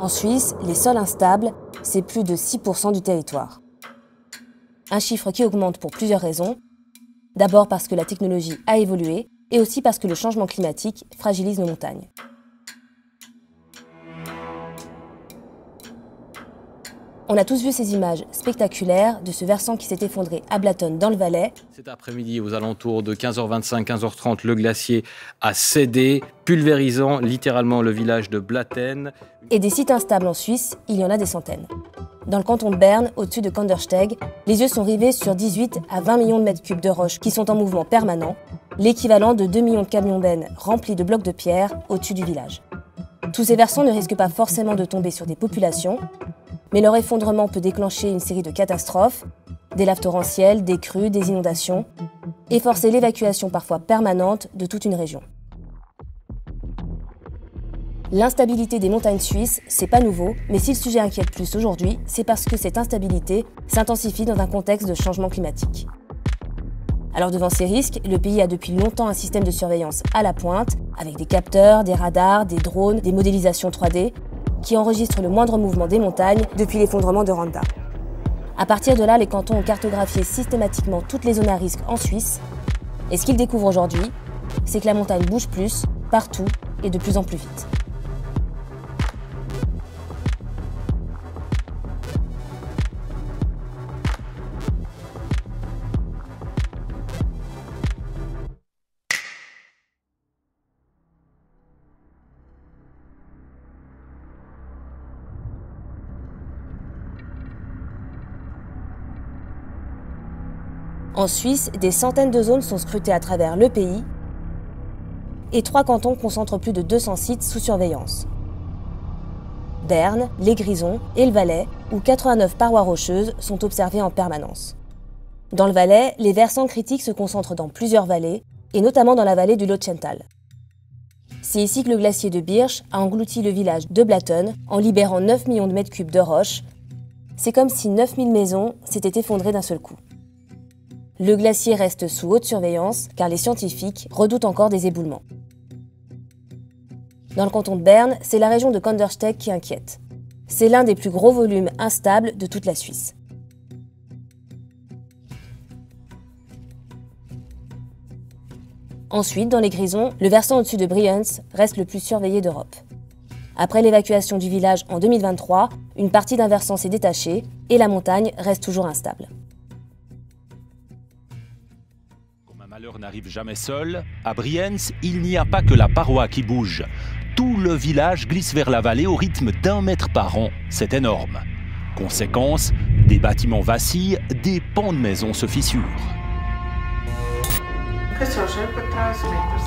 En Suisse, les sols instables, c'est plus de 6% du territoire. Un chiffre qui augmente pour plusieurs raisons. D'abord parce que la technologie a évolué et aussi parce que le changement climatique fragilise nos montagnes. On a tous vu ces images spectaculaires de ce versant qui s'est effondré à Blatten dans le Valais. Cet après-midi, aux alentours de 15h25, 15h30, le glacier a cédé, pulvérisant littéralement le village de Blatten. Et des sites instables en Suisse, il y en a des centaines. Dans le canton de Berne, au-dessus de Kandersteg, les yeux sont rivés sur 18 à 20 millions de mètres cubes de roches qui sont en mouvement permanent, l'équivalent de 2 millions de camions bennes remplis de blocs de pierre au-dessus du village. Tous ces versants ne risquent pas forcément de tomber sur des populations, mais leur effondrement peut déclencher une série de catastrophes, des laves torrentielles, des crues, des inondations, et forcer l'évacuation parfois permanente de toute une région. L'instabilité des montagnes suisses, c'est pas nouveau, mais si le sujet inquiète plus aujourd'hui, c'est parce que cette instabilité s'intensifie dans un contexte de changement climatique. Alors devant ces risques, le pays a depuis longtemps un système de surveillance à la pointe, avec des capteurs, des radars, des drones, des modélisations 3D, qui enregistrent le moindre mouvement des montagnes depuis l'effondrement de Randa. À partir de là, les cantons ont cartographié systématiquement toutes les zones à risque en Suisse, et ce qu'ils découvrent aujourd'hui, c'est que la montagne bouge plus, partout, et de plus en plus vite. En Suisse, des centaines de zones sont scrutées à travers le pays et 3 cantons concentrent plus de 200 sites sous surveillance. Berne, les Grisons et le Valais, où 89 parois rocheuses sont observées en permanence. Dans le Valais, les versants critiques se concentrent dans plusieurs vallées, et notamment dans la vallée du Lotschental. C'est ici que le glacier de Birch a englouti le village de Blatten en libérant 9 millions de mètres cubes de roches. C'est comme si 9000 maisons s'étaient effondrées d'un seul coup. Le glacier reste sous haute surveillance car les scientifiques redoutent encore des éboulements. Dans le canton de Berne, c'est la région de Kandersteg qui inquiète. C'est l'un des plus gros volumes instables de toute la Suisse. Ensuite, dans les Grisons, le versant au-dessus de Brienz reste le plus surveillé d'Europe. Après l'évacuation du village en 2023, une partie d'un versant s'est détachée et la montagne reste toujours instable. Un malheur n'arrive jamais seul. À Brienz, il n'y a pas que la paroi qui bouge. Tout le village glisse vers la vallée au rythme d'1 mètre par an. C'est énorme. Conséquence, des bâtiments vacillent, des pans de maisons se fissurent.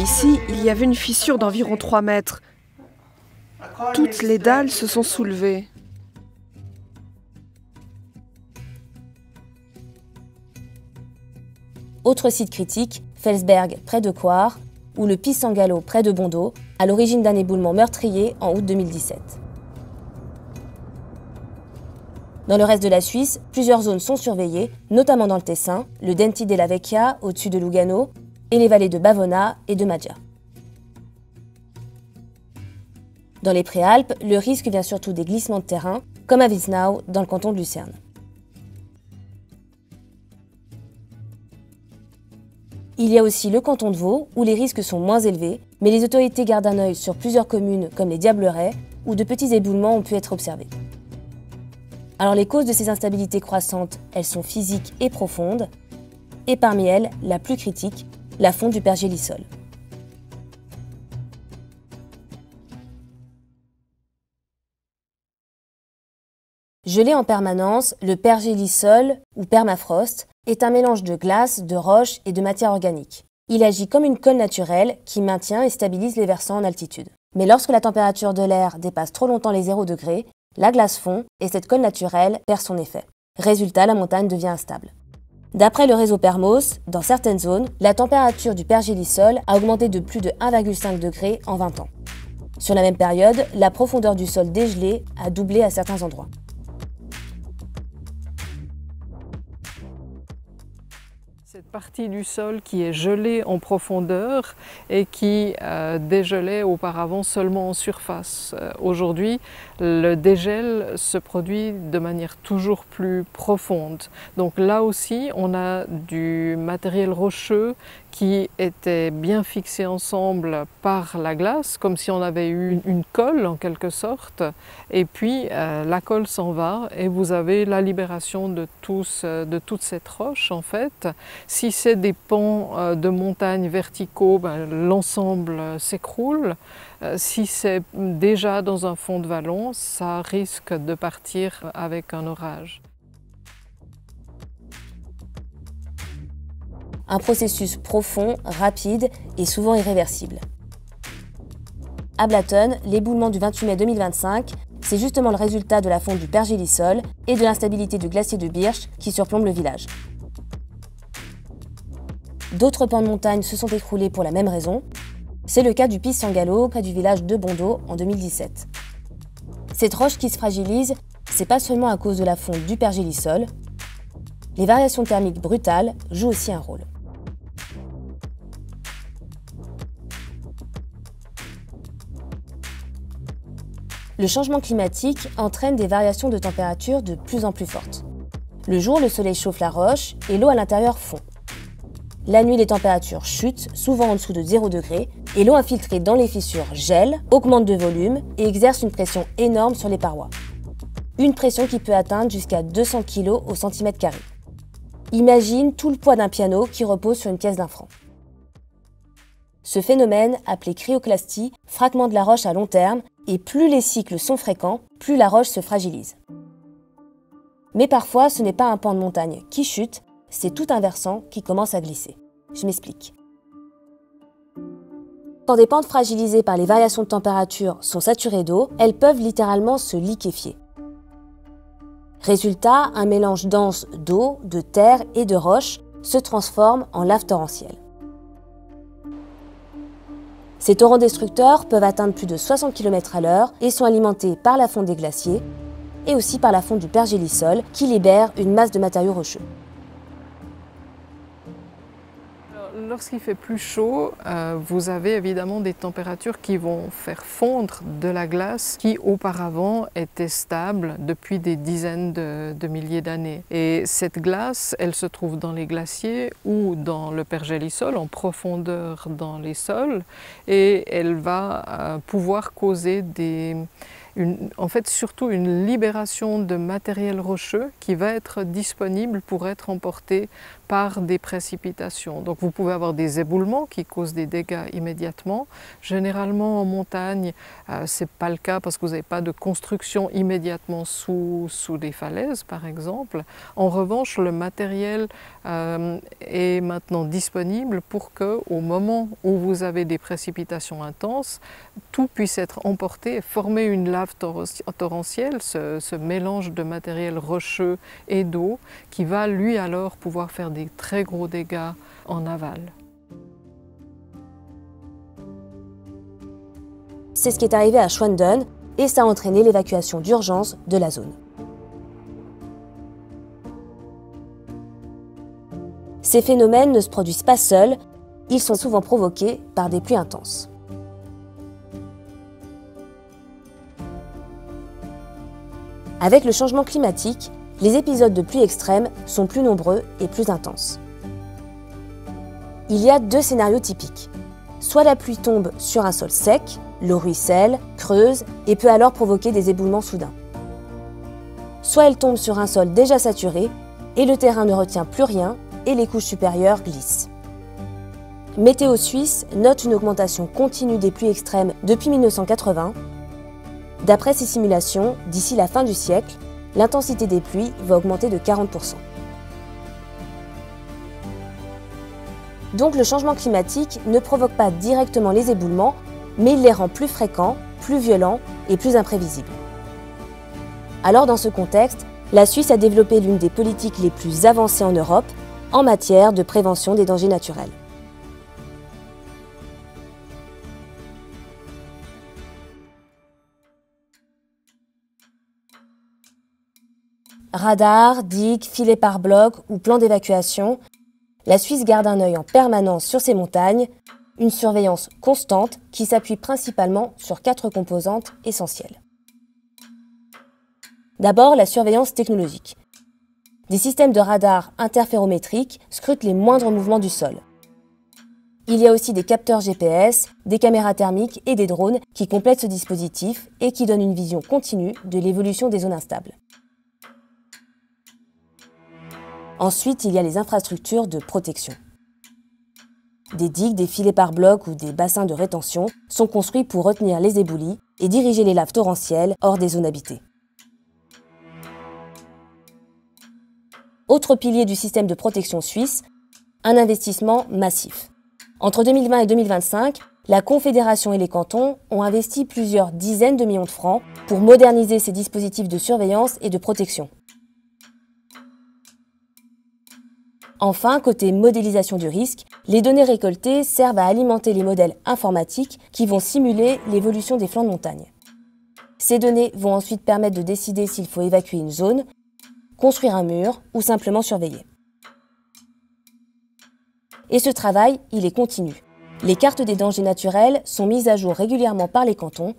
Ici, il y avait une fissure d'environ 3 mètres. Toutes les dalles se sont soulevées. Autre site critique, Felsberg, près de Coire, ou le Pisangalo, près de Bondeau, à l'origine d'un éboulement meurtrier en août 2017. Dans le reste de la Suisse, plusieurs zones sont surveillées, notamment dans le Tessin, le Denti della Vecchia, au-dessus de Lugano, et les vallées de Bavona et de Maggia. Dans les Préalpes, le risque vient surtout des glissements de terrain, comme à Wiesnau, dans le canton de Lucerne. Il y a aussi le canton de Vaud, où les risques sont moins élevés, mais les autorités gardent un œil sur plusieurs communes comme les Diablerets, où de petits éboulements ont pu être observés. Alors les causes de ces instabilités croissantes, elles sont physiques et profondes, et parmi elles, la plus critique, la fonte du pergélisol. Gelé en permanence, le pergélisol, ou permafrost, est un mélange de glace, de roches et de matière organique. Il agit comme une colle naturelle qui maintient et stabilise les versants en altitude. Mais lorsque la température de l'air dépasse trop longtemps les 0 degrés, la glace fond et cette colle naturelle perd son effet. Résultat, la montagne devient instable. D'après le réseau Permos, dans certaines zones, la température du pergélisol a augmenté de plus de 1,5 degré en 20 ans. Sur la même période, la profondeur du sol dégelé a doublé à certains endroits. Cette partie du sol qui est gelée en profondeur et qui dégelait auparavant seulement en surface. Aujourd'hui, le dégel se produit de manière toujours plus profonde. Donc là aussi, on a du matériel rocheux qui était bien fixé ensemble par la glace, comme si on avait eu une colle en quelque sorte. Et puis la colle s'en va et vous avez la libération de toute cette roche en fait. Si c'est des pans de montagnes verticaux, l'ensemble s'écroule. Si c'est déjà dans un fond de vallon, ça risque de partir avec un orage. Un processus profond, rapide et souvent irréversible. À Blatten, l'éboulement du 28 mai 2025, c'est justement le résultat de la fonte du pergélisol et de l'instabilité du glacier de Birch qui surplombe le village. D'autres pans de montagne se sont écroulés pour la même raison. C'est le cas du Piz-Sangalo, près du village de Bondo, en 2017. Cette roche qui se fragilise, c'est pas seulement à cause de la fonte du pergélisol. Les variations thermiques brutales jouent aussi un rôle. Le changement climatique entraîne des variations de température de plus en plus fortes. Le jour, le soleil chauffe la roche et l'eau à l'intérieur fond. La nuit, les températures chutent, souvent en dessous de 0 degré, et l'eau infiltrée dans les fissures gèle, augmente de volume et exerce une pression énorme sur les parois. Une pression qui peut atteindre jusqu'à 200 kg au centimètre carré. Imagine tout le poids d'un piano qui repose sur une pièce d'un franc. Ce phénomène, appelé cryoclastie, fragmente la roche à long terme, et plus les cycles sont fréquents, plus la roche se fragilise. Mais parfois, ce n'est pas un pan de montagne qui chute, c'est tout un versant qui commence à glisser. Je m'explique. Quand des pentes fragilisées par les variations de température sont saturées d'eau, elles peuvent littéralement se liquéfier. Résultat, un mélange dense d'eau, de terre et de roches se transforme en lave torrentielle. Ces torrents destructeurs peuvent atteindre plus de 60 km/h et sont alimentés par la fonte des glaciers et aussi par la fonte du pergélisol qui libère une masse de matériaux rocheux. Lorsqu'il fait plus chaud, vous avez évidemment des températures qui vont faire fondre de la glace qui auparavant était stable depuis des dizaines de milliers d'années. Et cette glace, elle se trouve dans les glaciers ou dans le pergélisol, en profondeur dans les sols, et elle va pouvoir causer en fait surtout une libération de matériel rocheux qui va être disponible pour être emporté par des précipitations. Donc vous pouvez avoir des éboulements qui causent des dégâts immédiatement. Généralement en montagne, ce n'est pas le cas parce que vous n'avez pas de construction immédiatement sous des falaises par exemple. En revanche, le matériel est maintenant disponible pour qu'au moment où vous avez des précipitations intenses, tout puisse être emporté et former une lave torrentielle, ce mélange de matériel rocheux et d'eau qui va lui alors pouvoir faire des très gros dégâts en aval. C'est ce qui est arrivé à Schwanden et ça a entraîné l'évacuation d'urgence de la zone. Ces phénomènes ne se produisent pas seuls, ils sont souvent provoqués par des pluies intenses. Avec le changement climatique, les épisodes de pluie extrêmes sont plus nombreux et plus intenses. Il y a deux scénarios typiques. Soit la pluie tombe sur un sol sec, l'eau ruisselle, creuse et peut alors provoquer des éboulements soudains. Soit elle tombe sur un sol déjà saturé et le terrain ne retient plus rien et les couches supérieures glissent. Météo Suisse note une augmentation continue des pluies extrêmes depuis 1980. D'après ces simulations, d'ici la fin du siècle, l'intensité des pluies va augmenter de 40%. Donc le changement climatique ne provoque pas directement les éboulements, mais il les rend plus fréquents, plus violents et plus imprévisibles. Alors dans ce contexte, la Suisse a développé l'une des politiques les plus avancées en Europe en matière de prévention des dangers naturels. Radars, digues, filets par bloc ou plans d'évacuation, la Suisse garde un œil en permanence sur ces montagnes, une surveillance constante qui s'appuie principalement sur 4 composantes essentielles. D'abord, la surveillance technologique. Des systèmes de radars interférométriques scrutent les moindres mouvements du sol. Il y a aussi des capteurs GPS, des caméras thermiques et des drones qui complètent ce dispositif et qui donnent une vision continue de l'évolution des zones instables. Ensuite, il y a les infrastructures de protection. Des digues, des filets pare-blocs ou des bassins de rétention sont construits pour retenir les éboulis et diriger les laves torrentielles hors des zones habitées. Autre pilier du système de protection suisse, un investissement massif. Entre 2020 et 2025, la Confédération et les cantons ont investi plusieurs dizaines de millions de francs pour moderniser ces dispositifs de surveillance et de protection. Enfin, côté modélisation du risque, les données récoltées servent à alimenter les modèles informatiques qui vont simuler l'évolution des flancs de montagne. Ces données vont ensuite permettre de décider s'il faut évacuer une zone, construire un mur ou simplement surveiller. Et ce travail, il est continu. Les cartes des dangers naturels sont mises à jour régulièrement par les cantons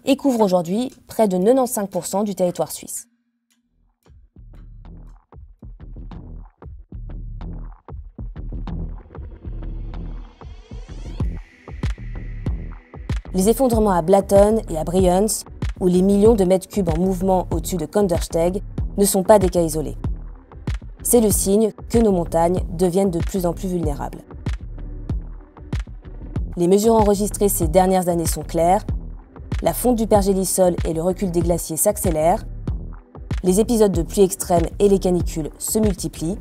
et couvrent aujourd'hui près de 95% du territoire suisse. Les effondrements à Blatten et à Brienz, ou les millions de mètres cubes en mouvement au-dessus de Kandersteg, ne sont pas des cas isolés. C'est le signe que nos montagnes deviennent de plus en plus vulnérables. Les mesures enregistrées ces dernières années sont claires. La fonte du pergélisol et le recul des glaciers s'accélèrent. Les épisodes de pluie extrêmes et les canicules se multiplient.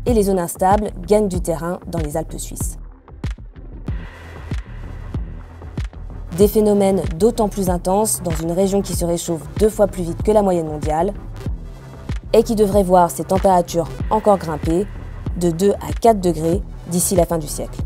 Et les zones instables gagnent du terrain dans les Alpes suisses. Des phénomènes d'autant plus intenses dans une région qui se réchauffe 2 fois plus vite que la moyenne mondiale et qui devrait voir ses températures encore grimper de 2 à 4 degrés d'ici la fin du siècle.